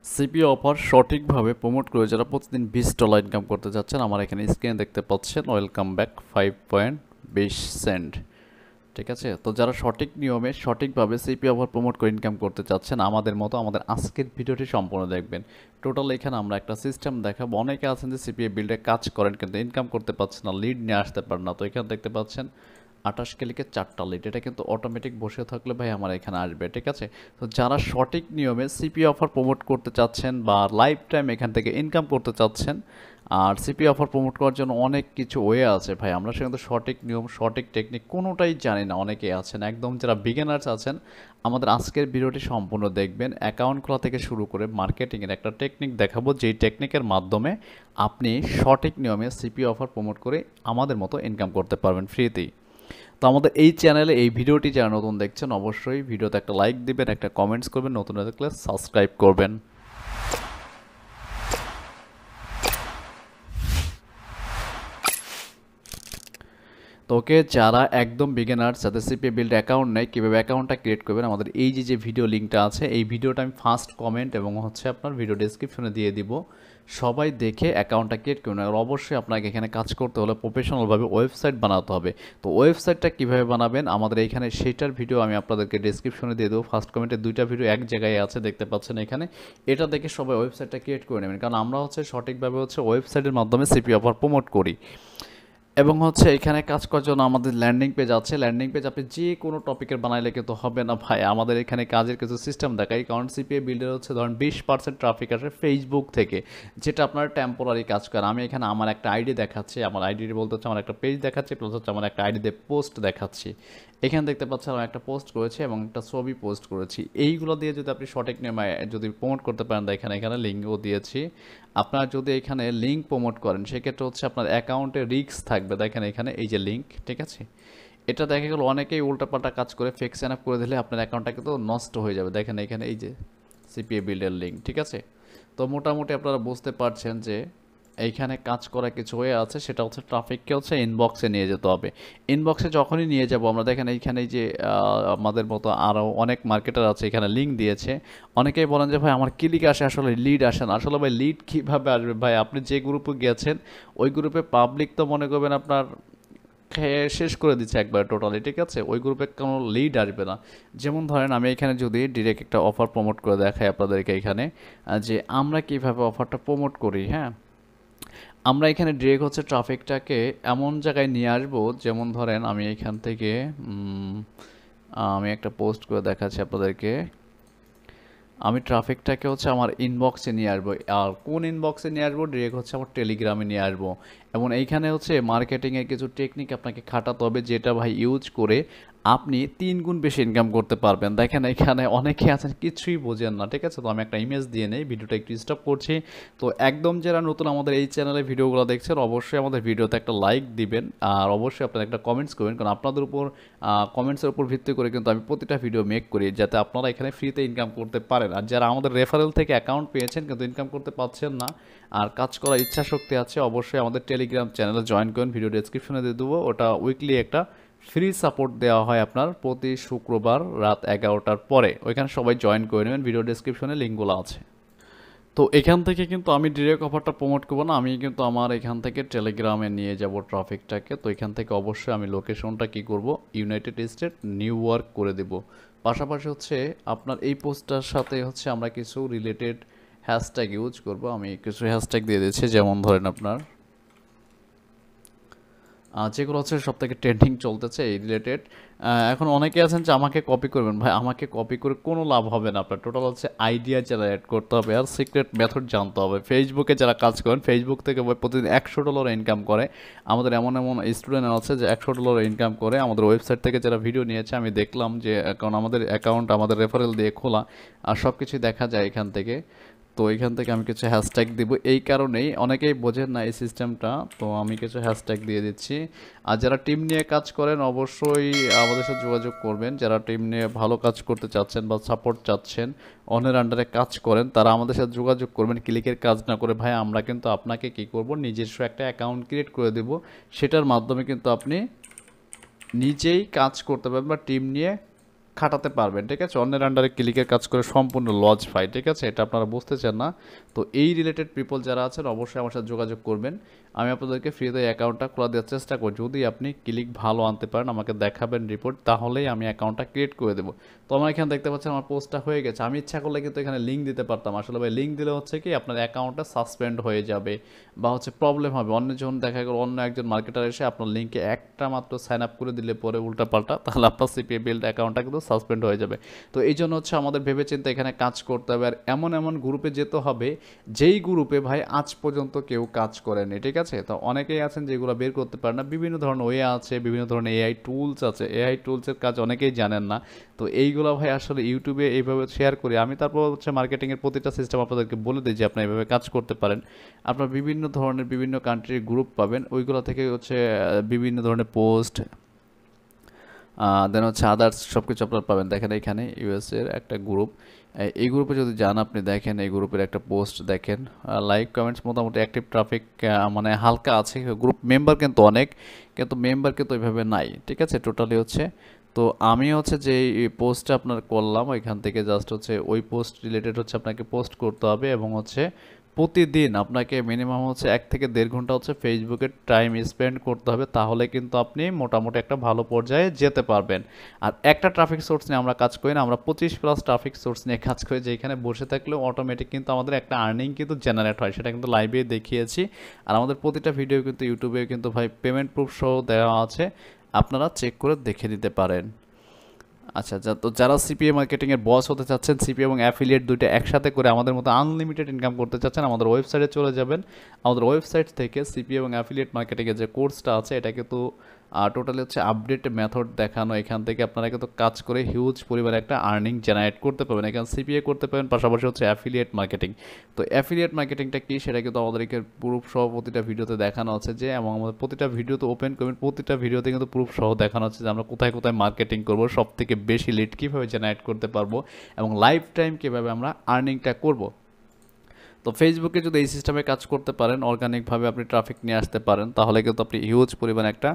CPA offer সঠিকভাবে promote করে যারা প্রতিদিন $20 ইনকাম করতে যাচ্ছেন, আমার এখানে স্ক্রিনে দেখতে পাচ্ছেন ওয়েলকাম ব্যাক 5.20 সেন্ট। ঠিক আছে, তো যারা সঠিক নিয়মে সঠিকভাবে সিপিএ অফার প্রমোট করে ইনকাম করতে চাচ্ছেন আমাদের মতো, আমাদের আজকের ভিডিওটি সম্পূর্ণ দেখবেন। টোটাল এখানে আমরা একটা সিস্টেম দেখাবো। অনেকে আছেন যে সিপিএ বিল্ডে কাজ করেন কিন্তু ইনকাম করতে পারছেন না, লিড নিয়ে আসতে পারেন না। তো এখানে দেখতে পাচ্ছেন 28 ক্লিকে 4টা লিড, এটা কিন্তু অটোমেটিক বসে থাকলে ভাই আমার এখানে আসবে। ঠিক আছে, তো যারা সঠিক নিয়মে সিপি অফার প্রমোট করতে চাচ্ছেন বা লাইফ টাইম এখান থেকে ইনকাম করতে চাচ্ছেন, আর সিপি অফার প্রমোট করার জন্য অনেক কিছু ওয়ে আছে ভাই। আমরা সেখানে সঠিক নিয়ম সঠিক টেকনিক কোনোটাই জানি না, অনেকেই আছেন একদম যারা বিগিনার্স আছেন। আমাদের আজকের ভিডিওটি সম্পূর্ণ দেখবেন। অ্যাকাউন্ট খোলা থেকে শুরু করে মার্কেটিংয়ের একটা টেকনিক দেখাবো, যেই টেকনিকের মাধ্যমে আপনি সঠিক নিয়মে সিপি অফার প্রমোট করে আমাদের মতো ইনকাম করতে পারবেন ফ্রিতেই। তো আমাদের এই চ্যানেলে এই ভিডিওটি যারা নতুন দেখছেন অবশ্যই ভিডিওতে একটা লাইক দিবেন, একটা কমেন্টস করবেন, নতুন দেখলে সাবস্ক্রাইব করবেন। তো ওকে, যারা একদম বিগিনার, যাদের সিপিএ বিল্ড অ্যাকাউন্ট নেই, কীভাবে অ্যাকাউন্টটা ক্রিয়েট করবেন, আমাদের এই যে ভিডিও লিঙ্কটা আছে, এই ভিডিওটা আমি ফার্স্ট কমেন্ট এবং আপনার ভিডিও ডেসক্রিপশনে দিয়ে দিব। সবাই দেখে অ্যাকাউন্টটা ক্রিয়েট করুন। আর অবশ্যই আপনাকে এখানে কাজ করতে হলে প্রফেশনালভাবে ওয়েবসাইট বানাতে হবে। তো ওয়েবসাইটটা কীভাবে বানাবেন আমাদের এইখানে সেইটার ভিডিও আমি আপনাদেরকে ডেসক্রিপশনে দিয়ে দেবো। ফার্স্ট কমেন্টে 2টা ভিডিও এক জায়গায় আছে, দেখতে পাচ্ছেন এখানে। এটা দেখে সবাই ওয়েবসাইটটা ক্রিয়েট করে নেবেন, কারণ আমরা সঠিকভাবে ওয়েবসাইটের মাধ্যমে সিপি অফার প্রমোট করি। এবং এখানে কাজ করার জন্য আমাদের ল্যান্ডিং পেজ আছে। ল্যান্ডিং পেজ আপনি যে কোনো টপিকের বানাইলে কিন্তু হবে না ভাই। আমাদের এখানে কাজের কিছু সিস্টেম দেখাই, কারণ সিপিএ বিল্ডের ধরেন 20% ট্রাফিক আসে ফেসবুক থেকে, যেটা আপনার টেম্পোরারি কাজ করে। আমি এখানে আমার একটা আইডি দেখাচ্ছি, আমার আইডি বলতে আমার একটা পেজ দেখাচ্ছি, প্লাস আমার একটা আইডিতে পোস্ট দেখাচ্ছি। এখানে দেখতে পাচ্ছেন আমি একটা পোস্ট করেছি এবং একটা ছবি পোস্ট করেছি। এইগুলো দিয়ে যদি আপনি সঠিক নিয়মে যদি প্রমোট করতে পারেন, দেখেন এখানে লিঙ্কও দিয়েছি। আপনার যদি এখানে লিঙ্ক প্রমোট করেন সেক্ষেত্রে আপনার অ্যাকাউন্টে রিস্ক থাকবে। দেখেন এখানে এই যে লিঙ্ক, ঠিক আছে, এটা দেখা গেল অনেকেই উল্টাপাল্টা কাজ করে ফেক সাইন আপ করে দিলে আপনার অ্যাকাউন্টটা কিন্তু নষ্ট হয়ে যাবে। দেখেন এখানে এই যে সিপিএ বিল্ডের লিঙ্ক, ঠিক আছে। তো মোটামুটি আপনারা বুঝতে পারছেন যে এইখানে কাজ করা কিছু হয়ে আছে, সেটা ট্রাফিককে ইনবক্সে নিয়ে যেতে হবে। ইনবক্সে যখনই নিয়ে যাব আমরা, দেখেন এইখানে যে আমাদের মতো আরও অনেক মার্কেটার আছে, এখানে লিঙ্ক দিয়েছে। অনেকেই বলেন যে ভাই আমার ক্লিক আসে, আসলে লিড আসে না। আসলে ভাই লিড কীভাবে আসবে ভাই? আপনি যে গ্রুপে গেছেন ওই গ্রুপে পাবলিক তো মনে করবেন আপনার খেয়ে শেষ করে দিচ্ছে একবার টোটালি, ঠিক আছে। ওই গ্রুপে কোনো লিড আসবে না। যেমন ধরেন আমি এখানে যদি ডিরেক্ট একটা অফার প্রমোট করে দেখাই আপনাদেরকে, এখানে যে আমরা কিভাবে অফারটা প্রমোট করি। হ্যাঁ, আমরা এখানে ডিরেক্ট ট্রাফিকটাকে এমন জায়গায় নিয়ে আসবো, যেমন ধরেন আমি এখান থেকে আমি একটা পোস্ট করে দেখাচ্ছি আপনাদেরকে। আমি ট্রাফিকটাকে আমার ইনবক্সে নিয়ে আসবো। আর কোন ইনবক্সে নিয়ে আসবো? ডিরেক্ট আমার টেলিগ্রামে নিয়ে আসবো। এবং এইখানে মার্কেটিংয়ের কিছু টেকনিক আপনাকে খাটাতে হবে, যেটা ভাই ইউজ করে আপনি 3 গুণ বেশি ইনকাম করতে পারবেন। দেখেন এখানে অনেকে আছেন কিছুই বোঝেন না, ঠিক আছে। তো আমি একটা ইমেজ দিয়ে নেই, ভিডিওটা একটু স্টপ করছি। তো একদম যারা নতুন আমাদের এই চ্যানেলে ভিডিওগুলো দেখছেন অবশ্যই আমাদের ভিডিওতে একটা লাইক দিবেন, আর অবশ্যই আপনারা একটা কমেন্টস করবেন, কারণ আপনাদের উপর কমেন্টসের উপর ভিত্তি করে কিন্তু আমি প্রতিটা ভিডিও মেক করি, যাতে আপনারা এখানে ফ্রিতে ইনকাম করতে পারেন। আর যারা আমাদের রেফারেল থেকে অ্যাকাউন্ট পেয়েছেন কিন্তু ইনকাম করতে পারছেন না, আর কাজ করার ইচ্ছা শক্তি আছে, অবশ্যই আমাদের টেলিগ্রাম চ্যানেলে জয়েন করুন। ভিডিও ডেসক্রিপশনে দিয়ে দেবো। ওটা উইকলি একটা ফ্রি সাপোর্ট দেওয়া হয় আপনার প্রতি শুক্রবার রাত 11টার পরে। ওইখানে সবাই জয়েন করে নেবেন, ভিডিও ডেসক্রিপশনে লিঙ্কগুলো আছে। তো এখান থেকে কিন্তু আমি ডিরেক্ট অফারটা প্রমোট করবো না, আমি কিন্তু আমার এখান থেকে টেলিগ্রামে নিয়ে যাব ট্রাফিকটাকে। তো এখান থেকে অবশ্যই আমি লোকেশনটা কি করব, ইউনাইটেড স্টেট নিউ ইয়র্ক করে দেব। পাশাপাশি আপনার এই পোস্টটার সাথে আমরা কিছু রিলেটেড হ্যাশট্যাগ ইউজ করব। আমি কিছু হ্যাশট্যাগ দিয়ে দিচ্ছি, যেমন ধরেন আপনার যেগুলো সব থেকে ট্রেন্ডিং চলতেছে এই রিলেটেড। এখন অনেকে আছেন যে আমাকে কপি করবেন। ভাই আমাকে কপি করে কোনো লাভ হবে না। আপনার টোটাল আইডিয়া জেনারেট করতে হবে আর সিক্রেট মেথড জানতে হবে। ফেসবুকে যারা কাজ করেন, ফেসবুক থেকে প্রতিদিন $100 ইনকাম করে। আমাদের এমন এমন স্টুডেন্ট আছে যে $100 ইনকাম করে। আমাদের ওয়েবসাইট থেকে যারা ভিডিও নিয়েছে আমি দেখলাম যে, কারণ আমাদের অ্যাকাউন্ট আমাদের রেফারেল দিয়ে খোলা, আর সব কিছুই দেখা যায় এখান থেকে। তো এখান থেকে আমি কিছু হ্যাশট্যাগ দিব, এই কারণেই অনেকেই বোঝেন না এই সিস্টেমটা। তো আমি কিছু হ্যাশট্যাগ দিয়ে দিচ্ছি। আর যারা টিম নিয়ে কাজ করেন অবশ্যই আমাদের সাথে যোগাযোগ করবেন। যারা টিম নিয়ে ভালো কাজ করতে চাচ্ছেন বা সাপোর্ট চাচ্ছেন, অন্যের আন্ডারে কাজ করেন, তারা আমাদের সাথে যোগাযোগ করবেন। ক্লিকের কাজ না করে ভাই আমরা কিন্তু আপনাকে কি করব, নিজস্ব একটা অ্যাকাউন্ট ক্রিয়েট করে দেব। সেটার মাধ্যমে কিন্তু আপনি নিজেই কাজ করতে পারবেন বা টিম নিয়ে খাটাতে পারবেন, ঠিক আছে? অন্যের আন্ডারে ক্লিকের কাজ করে সম্পূর্ণ লজ পাই, ঠিক আছে? এটা আপনারা বুঝতে চান না। তো এই রিলেটেড পিপল যারা আছেন অবশ্যই আমার সাথে যোগাযোগ করবেন। আমি আপনাদেরকে ফ্রিতে অ্যাকাউন্টটা খোলা দেওয়ার চেষ্টা করব। যদি আপনি ক্লিক ভালো আনতে পারেন, আমাকে দেখাবেন রিপোর্ট, তাহলেই আমি অ্যাকাউন্টটা ক্রিয়েট করে দেবো। তো আমার এখানে দেখতে পাচ্ছেন আমার পোস্টটা হয়ে গেছে। আমি ইচ্ছা করলে কিন্তু এখানে লিঙ্ক দিতে পারতাম। আসলে ভাই লিঙ্ক দিলে হচ্ছে কি আপনার অ্যাকাউন্টটা সাসপেন্ড হয়ে যাবে বা হচ্ছে প্রবলেম হবে। অন্য যখন দেখা গেল অন্য একজন মার্কেটার এসে আপনার লিঙ্কে একটা মাত্র সাইন আপ করে দিলে পরে উল্টাপাল্টা, তাহলে আপনার সিপিএ বিল্ড অ্যাকাউন্টটা কিন্তু সাসপেন্ড হয়ে যাবে। তো এই জন্য হচ্ছে আমাদের ভেবেচিন্তে এখানে কাজ করতে হবে। আর এমন এমন গ্রুপে যেতে হবে যেই গ্রুপে ভাই আজ পর্যন্ত কেউ কাজ করেনি, ঠিক আছে? তো অনেকেই আছেন যেগুলো বের করতে পারে না। বিভিন্ন ধরনের ওয়ে আছে, বিভিন্ন ধরনের এআই টুলস আছে। এআই টুলসের কাজ অনেকেই জানেন না। তো এইগুলো ভাই আসলে ইউটিউবে এইভাবে শেয়ার করি আমি। তারপর হচ্ছে মার্কেটিংয়ের প্রতিটা সিস্টেম আপনাদেরকে বলে দিই যে আপনি এইভাবে কাজ করতে পারেন। আপনার বিভিন্ন ধরনের বিভিন্ন কান্ট্রির গ্রুপ পাবেন, ওইগুলো থেকে হচ্ছে বিভিন্ন ধরনের পোস্ট, দেন হচ্ছে আদার্স সব কিছু আপনারা পাবেন। দেখেন এখানে ইউএসের একটা গ্রুপ, এই গ্রুপে যদি যান আপনি দেখেন এই গ্রুপের একটা পোস্ট দেখেন, লাইক কমেন্টস মোটামুটি অ্যাক্টিভ ট্রাফিক মানে হালকা আছে। গ্রুপ মেম্বার কিন্তু অনেক, কিন্তু মেম্বার কিন্তু ওইভাবে নাই, ঠিক আছে? টোটালি হচ্ছে তো আমি হচ্ছে যে পোস্টটা আপনার করলাম ওইখান থেকে জাস্ট হচ্ছে ওই পোস্ট রিলেটেড হচ্ছে আপনাকে পোস্ট করতে হবে এবং হচ্ছে প্রতিদিন আপনাকে মিনিমাম হচ্ছে 1 থেকে 1.5 ঘন্টা হচ্ছে ফেসবুকে টাইম স্পেন্ড করতে হবে, তাহলে কিন্তু আপনি মোটামুটি একটা ভালো পর্যায়ে যেতে পারবেন। আর একটা ট্রাফিক সোর্স নিয়ে আমরা কাজ করি না, আমরা 25+ ট্রাফিক সোর্স নিয়ে কাজ করি, যেখানে বসে থাকলেও অটোমেটিক কিন্তু আমাদের একটা আর্নিং কিন্তু জেনারেট হয়। সেটা কিন্তু লাইভে দেখিয়েছি। আর আমাদের প্রতিটা ভিডিও কিন্তু ইউটিউবে কিন্তু ভাই পেমেন্ট প্রুফ সহ দেওয়া আছে, আপনারা চেক করে দেখে নিতে পারেন। আচ্ছা, তো যারা সিপিএ মার্কেটিংয়ের বস হতে চাচ্ছেন, সিপিএ এবং অ্যাফিলিয়েট দুইটা একসাথে করে আমাদের মতো আনলিমিটেড ইনকাম করতে চাচ্ছেন, আমাদের ওয়েবসাইটে চলে যাবেন। আমাদের ওয়েবসাইট থেকে সিপিএ এবং অ্যাফিলিয়েট মার্কেটিংয়ের যে কোর্সটা আছে এটা কিন্তু টোটালি হচ্ছে আপডেট মেথড দেখানো। এখান থেকে আপনারা কিন্তু কাজ করে হিউজ পরিমাণে একটা আর্নিং জেনারেট করতে পারবেন। এখানে সিপিএ করতে পারবেন, পাশাপাশি হচ্ছে অ্যাফিলিয়েট মার্কেটিং। তো অ্যাফিলিয়েট মার্কেটিংটা কি সেটা কিন্তু আমাদেরকে প্রুফ সহ প্রতিটা ভিডিওতে দেখানো আছে যে, এবং আমাদের প্রতিটা ভিডিওতে ওপেন করবেন, প্রতিটা ভিডিওতে কিন্তু প্রুফ সহ দেখানো হচ্ছে যে আমরা কোথায় কোথায় মার্কেটিং করবো, সব থেকে বেশি লিড কীভাবে জেনারেট করতে পারবো এবং লাইফ টাইম কীভাবে আমরা আর্নিংটা করব। তো ফেসবুকে যদি এই সিস্টেমে কাজ করতে পারেন, অর্গানিকভাবে আপনি ট্রাফিক নিয়ে আসতে পারেন, তাহলে কিন্তু আপনি হিউজ পরিমাণে একটা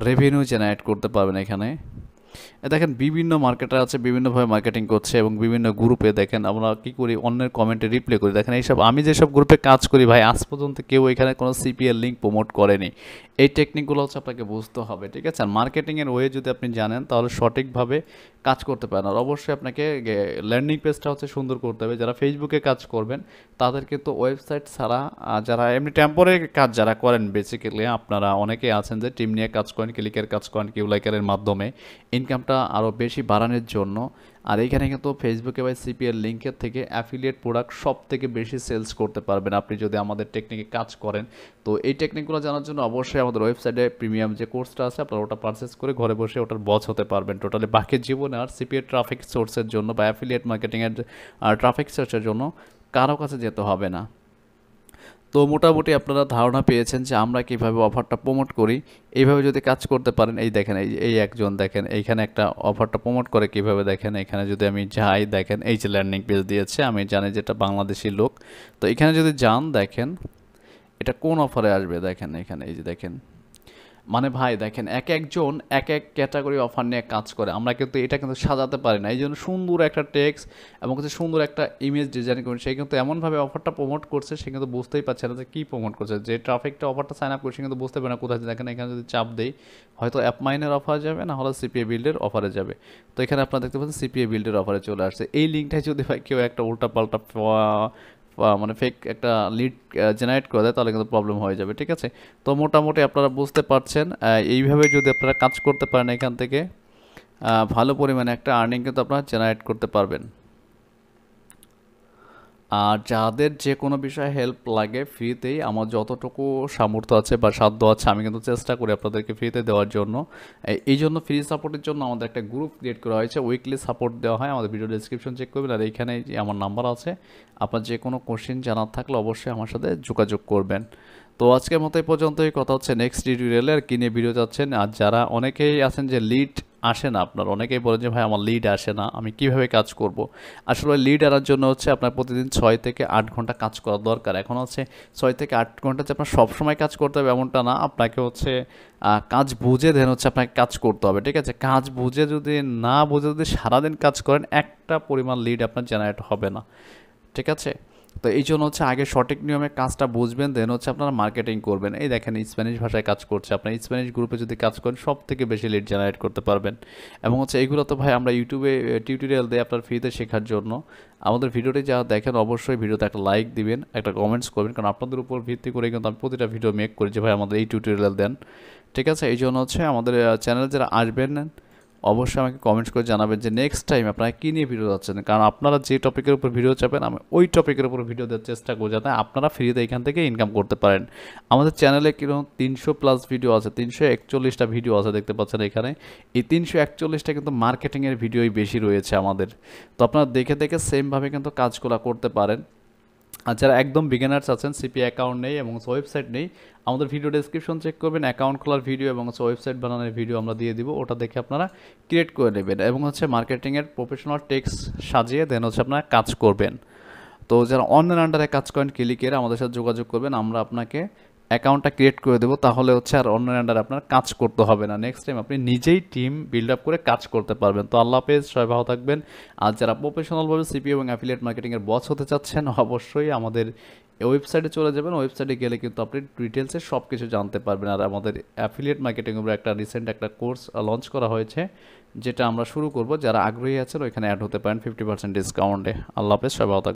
রেভিনিউ জেনারেট করতে পারবেন। এখানে দেখেন বিভিন্ন মার্কেটার আছে, বিভিন্নভাবে মার্কেটিং করছে এবং বিভিন্ন গ্রুপে দেখেন আমরা কি করি, অন্যের কমেন্টে রিপ্লাই করি। দেখেন এইসব আমি যেসব গ্রুপে কাজ করি ভাই, আজ পর্যন্ত কেউ এখানে কোনো সিপিএল লিঙ্ক প্রমোট করেনি। এই টেকনিকগুলো হচ্ছে আপনাকে বুঝতে হবে, ঠিক আছে? আর মার্কেটিংয়ের ওয়ে যদি আপনি জানেন তাহলে সঠিকভাবে কাজ করতে পারেন। আর অবশ্যই আপনাকে ল্যান্ডিং পেজটা হচ্ছে সুন্দর করতে হবে। যারা ফেসবুকে কাজ করবেন তাদের কিন্তু ওয়েবসাইট ছাড়া, যারা এমনি টেম্পোরারি কাজ যারা করেন, বেসিক্যালি আপনারা অনেকেই আছেন যে টিম নিয়ে কাজ করেন, ক্লিকের কাজ করেন, কিউলাইকারের মাধ্যমে ইনকামটা আরও বেশি বাড়ানোর জন্য। আর এইখানে কিন্তু ফেসবুকে বা সিপিএর লিঙ্কের থেকে অ্যাফিলিয়েট প্রোডাক্ট সব থেকে বেশি সেলস করতে পারবেন আপনি যদি আমাদের টেকনিকে কাজ করেন। তো এই টেকনিকগুলো জানার জন্য অবশ্যই আমাদের ওয়েবসাইটে প্রিমিয়াম যে কোর্সটা আছে আপনারা ওটা পারচেস করে ঘরে বসে ওটার বস হতে পারবেন। টোটালি বাকি জীবনে আর সিপিএর ট্রাফিক সোর্সের জন্য বা অ্যাফিলিয়েট মার্কেটিংয়ের ট্রাফিক সোর্সের জন্য কারো কাছে যেতে হবে না। তো মোটামুটি আপনারা ধারণা পেয়েছেন যে আমরা কীভাবে অফারটা প্রমোট করি। এইভাবে যদি কাজ করতে পারেন, এই দেখেন এই একজন দেখেন এইখানে একটা অফারটা প্রমোট করে কীভাবে, দেখেন এখানে যদি আমি যাই, দেখেন এই যে ল্যান্ডিং পেজ দিয়েছে, আমি জানি যে এটা বাংলাদেশি লোক। তো এখানে যদি যান দেখেন এটা কোন অফারে আসবে, দেখেন এখানে এই যে দেখেন, মানে ভাই দেখেন এক একজন এক এক ক্যাটাগরি অফার নিয়ে কাজ করে, আমরা কিন্তু এটা কিন্তু সাজাতে পারি না। এই জন্য সুন্দর একটা টেক্সট এবং হচ্ছে সুন্দর একটা ইমেজ ডিজাইন করেন, সে কিন্তু এমনভাবে অফারটা প্রমোট করছে, সে কিন্তু বুঝতেই পারছে না যে কী প্রমোট করছে। যে ট্রাফিকটা অফারটা সাইন আপ করছে কিন্তু বুঝতে পারে না কোথায়। দেখেন এখানে যদি চাপ দেই, হয়তো অ্যাপ মাইনের অফার যাবে, না হলে সিপিএ বিল্ডের অফারে যাবে। তো এখানে আপনারা দেখতে পাচ্ছেন সিপিএ বিল্ডের অফারে চলে আসছে। এই লিঙ্কটাই যদি ভাই কেউ একটা উল্টাপাল্টা মানে ফেক একটা লিড জেনারেট করে দেয় তাহলে কিন্তু প্রবলেম হয়ে যাবে, ঠিক আছে? তো মোটামুটি আপনারা বুঝতে পারছেন, এইভাবে যদি আপনারা কাজ করতে পারেন এখান থেকে ভালো পরিমাণে একটা আর্নিং কিন্তু আপনারা জেনারেট করতে পারবেন। আর যাদের যে কোনো বিষয়ে হেল্প লাগে ফ্রিতেই, আমার যতটুকু সামর্থ্য আছে বা সাধ্য আছে আমি কিন্তু চেষ্টা করি আপনাদেরকে ফ্রিতে দেওয়ার জন্য। এই জন্য ফ্রি সাপোর্টের জন্য আমাদের একটা গ্রুপ ক্রিয়েট করা হয়েছে, উইকলি সাপোর্ট দেওয়া হয়। আমাদের ভিডিও ডেসক্রিপশন চেক করবেন, আর এইখানে আমার নাম্বার আছে, আপনার যে কোনো কোশ্চেন জানার থাকলে অবশ্যই আমার সাথে যোগাযোগ করবেন। তো আজকের মতো এই পর্যন্তই, কথা হচ্ছে নেক্সট টিউটোরিয়ালে। আর কি নিয়ে ভিডিও চাচ্ছেন, আর যারা অনেকেই আছেন যে লিড আসে না আপনার। অনেকেই বলেন যে ভাই আমার লিড আসে না, আমি কিভাবে কাজ করব? আসলে লিড আনার জন্য হচ্ছে আপনার প্রতিদিন 6 থেকে 8 ঘন্টা কাজ করা দরকার। এখন হচ্ছে 6 থেকে 8 ঘন্টা যে আপনার সবসময় কাজ করতে হবে এমনটা না। আপনাকে হচ্ছে কাজ বুঝে দেন হচ্ছে আপনাকে কাজ করতে হবে, ঠিক আছে? কাজ বুঝে যদি না বুঝে যদি সারাদিন কাজ করেন, একটা পরিমাণ লিড আপনার জেনারেট হবে না, ঠিক আছে? তো এই জন্য হচ্ছে আগে সঠিক নিয়মে কাজটা বুঝবেন, দেন হচ্ছে আপনারা মার্কেটিং করবেন। এই দেখেন স্প্যানিশ ভাষায় কাজ করছে, আপনার স্প্যানিশ গ্রুপে যদি কাজ করেন সব থেকে বেশি লিড জেনারেট করতে পারবেন। এবং হচ্ছে এইগুলো তো ভাই আমরা ইউটিউবে টিউটোরিয়াল দিই আপনার ফ্রিতে শেখার জন্য। আমাদের ভিডিওটি যা দেখেন অবশ্যই ভিডিওতে একটা লাইক দিবেন, একটা কমেন্টস করবেন, কারণ আপনাদের উপর ভিত্তি করে কিন্তু আমি প্রতিটা ভিডিও মেক করি যে ভাই আমাদের এই টিউটোরিয়াল দেন, ঠিক আছে? এই জন্য হচ্ছে আমাদের চ্যানেলে যারা আসবেন অবশ্যই আমাকে কমেন্টস করে জানাবেন যে নেক্সট টাইম আপনারা কী নিয়ে ভিডিও যাচ্ছেন, কারণ আপনারা যে টপিকের উপর ভিডিও চাবেন আমি ওই টপিকের উপর ভিডিও দেওয়ার চেষ্টা করব যাতে আপনারা ফ্রিতে এখান থেকে ইনকাম করতে পারেন। আমাদের চ্যানেলে কিরকম 300+ ভিডিও আছে, 341টা ভিডিও আছে দেখতে পাচ্ছেন এখানে। এই 341টা কিন্তু মার্কেটিংয়ের ভিডিওই বেশি রয়েছে আমাদের। তো আপনারা দেখে দেখে সেমভাবে কিন্তু কাজগুলো করতে পারেন। আর যারা একদম বিগিনার্স আছেন, সিপিএ অ্যাকাউন্ট নেই এবং ওয়েবসাইট নেই, আমাদের ভিডিও ডেসক্রিপশন চেক করবেন, অ্যাকাউন্ট খোলার ভিডিও এবং ওয়েবসাইট বানানোর ভিডিও আমরা দিয়ে দিব, ওটা দেখে আপনারা ক্রিয়েট করে নেবেন এবং হচ্ছে মার্কেটিংয়ের প্রফেশনাল টেক্সট সাজিয়ে দেন হচ্ছে আপনারা কাজ করবেন। তো যারা অন্যের আন্ডারে কাজ করেন ক্লিকের আমাদের সাথে যোগাযোগ করবেন, আমরা আপনাকে অ্যাকাউন্টটা ক্রিয়েট করে দেবো, তাহলে হচ্ছে আর অন্যের আন্ডারে আপনার কাজ করতে হবে না। নেক্সট টাইম আপনি নিজেই টিম বিল্ড আপ করে কাজ করতে পারবেন। তো আল্লাহ হাফেজ, সবাই ভালো থাকবেন। আর যারা প্রফেশনালভাবে সিপিএ এবং অ্যাফিলিয়েট মার্কেটিংয়ের বস হতে চাচ্ছেন অবশ্যই আমাদের ওয়েবসাইটে চলে যাবেন। ওয়েবসাইটে গেলে কিন্তু আপনি ডিটেলসে সব কিছু জানতে পারবেন। আর আমাদের অ্যাফিলিয়েট মার্কেটিংয়ের উপর একটা রিসেন্ট একটা কোর্স লঞ্চ করা হয়েছে, যেটা আমরা শুরু করব। যারা আগ্রহী আছেন ওইখানে অ্যাড হতে পারেন 50% ডিসকাউন্টে। আল্লাহ হাফেজ, সবাই ভালো থাকবেন।